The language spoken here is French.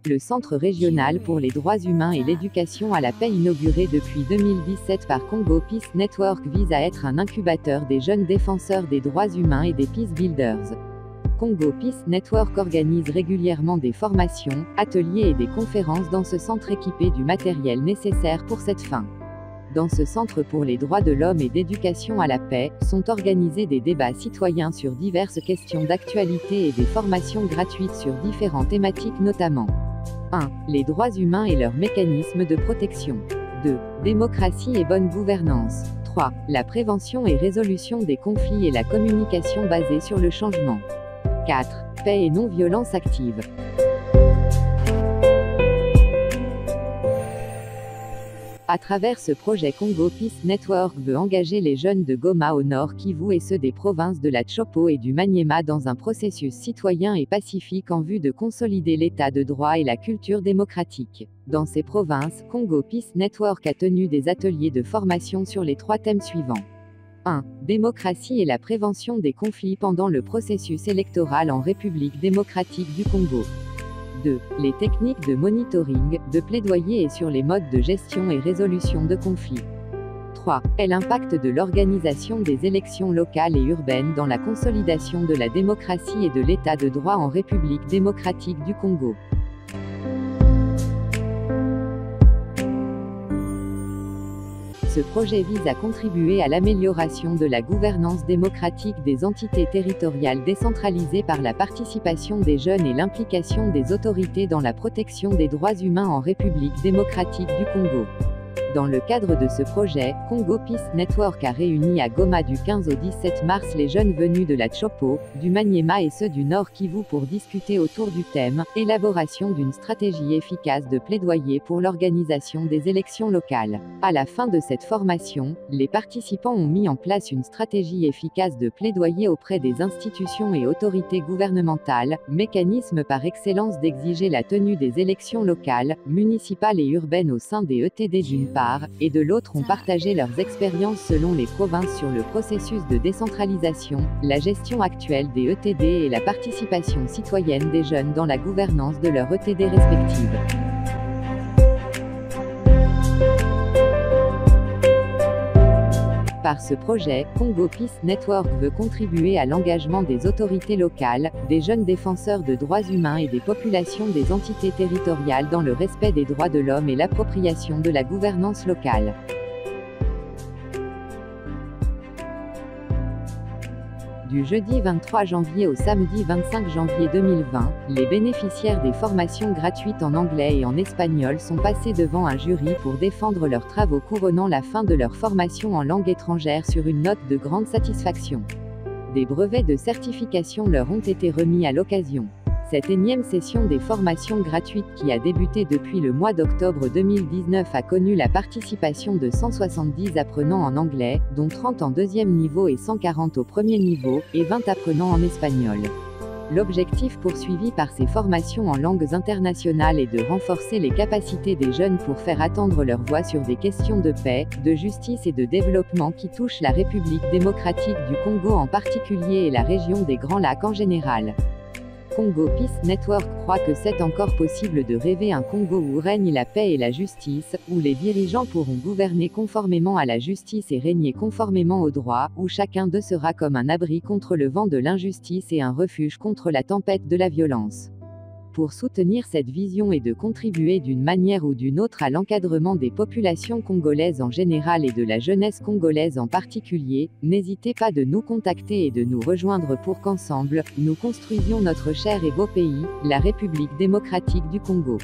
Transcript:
le Centre régional pour les droits humains et l'éducation à la paix inauguré depuis 2017 par Congo Peace Network vise à être un incubateur des jeunes défenseurs des droits humains et des peace builders. Congo Peace Network organise régulièrement des formations, ateliers et des conférences dans ce centre équipé du matériel nécessaire pour cette fin. Dans ce centre pour les droits de l'homme et d'éducation à la paix, sont organisés des débats citoyens sur diverses questions d'actualité et des formations gratuites sur différentes thématiques notamment 1. Les droits humains et leurs mécanismes de protection. 2. Démocratie et bonne gouvernance. 3. La prévention et résolution des conflits et la communication basée sur le changement. 4. Paix et non-violence active. À travers ce projet, Congo Peace Network veut engager les jeunes de Goma au nord Kivu et ceux des provinces de la Tshopo et du Maniema dans un processus citoyen et pacifique en vue de consolider l'état de droit et la culture démocratique. Dans ces provinces, Congo Peace Network a tenu des ateliers de formation sur les 3 thèmes suivants. 1. Démocratie et la prévention des conflits pendant le processus électoral en République démocratique du Congo. 2. Les techniques de monitoring, de plaidoyer et sur les modes de gestion et résolution de conflits. 3. L'impact de l'organisation des élections locales et urbaines dans la consolidation de la démocratie et de l'état de droit en République démocratique du Congo. Ce projet vise à contribuer à l'amélioration de la gouvernance démocratique des entités territoriales décentralisées par la participation des jeunes et l'implication des autorités dans la protection des droits humains en République démocratique du Congo. Dans le cadre de ce projet, Congo Peace Network a réuni à Goma du 15 au 17 mars les jeunes venus de la Tshopo, du Maniema et ceux du Nord Kivu pour discuter autour du thème « Élaboration d'une stratégie efficace de plaidoyer pour l'organisation des élections locales ». À la fin de cette formation, les participants ont mis en place une stratégie efficace de plaidoyer auprès des institutions et autorités gouvernementales, mécanisme par excellence d'exiger la tenue des élections locales, municipales et urbaines au sein des ETD d'une part, et de l'autre ont partagé leurs expériences selon les provinces sur le processus de décentralisation, la gestion actuelle des ETD et la participation citoyenne des jeunes dans la gouvernance de leurs ETD respectives. Par ce projet, Congo Peace Network veut contribuer à l'engagement des autorités locales, des jeunes défenseurs de droits humains et des populations des entités territoriales dans le respect des droits de l'homme et l'appropriation de la gouvernance locale. Du jeudi 23 janvier au samedi 25 janvier 2020, les bénéficiaires des formations gratuites en anglais et en espagnol sont passés devant un jury pour défendre leurs travaux couronnant la fin de leur formation en langue étrangère sur une note de grande satisfaction. Des brevets de certification leur ont été remis à l'occasion. Cette énième session des formations gratuites qui a débuté depuis le mois d'octobre 2019 a connu la participation de 170 apprenants en anglais, dont 30 en deuxième niveau et 140 au premier niveau, et 20 apprenants en espagnol. L'objectif poursuivi par ces formations en langues internationales est de renforcer les capacités des jeunes pour faire entendre leur voix sur des questions de paix, de justice et de développement qui touchent la République démocratique du Congo en particulier et la région des Grands Lacs en général. Congo Peace Network croit que c'est encore possible de rêver un Congo où règne la paix et la justice, où les dirigeants pourront gouverner conformément à la justice et régner conformément au droit, où chacun d'eux sera comme un abri contre le vent de l'injustice et un refuge contre la tempête de la violence. Pour soutenir cette vision et de contribuer d'une manière ou d'une autre à l'encadrement des populations congolaises en général et de la jeunesse congolaise en particulier, n'hésitez pas de nous contacter et de nous rejoindre pour qu'ensemble, nous construisions notre cher et beau pays, la République démocratique du Congo.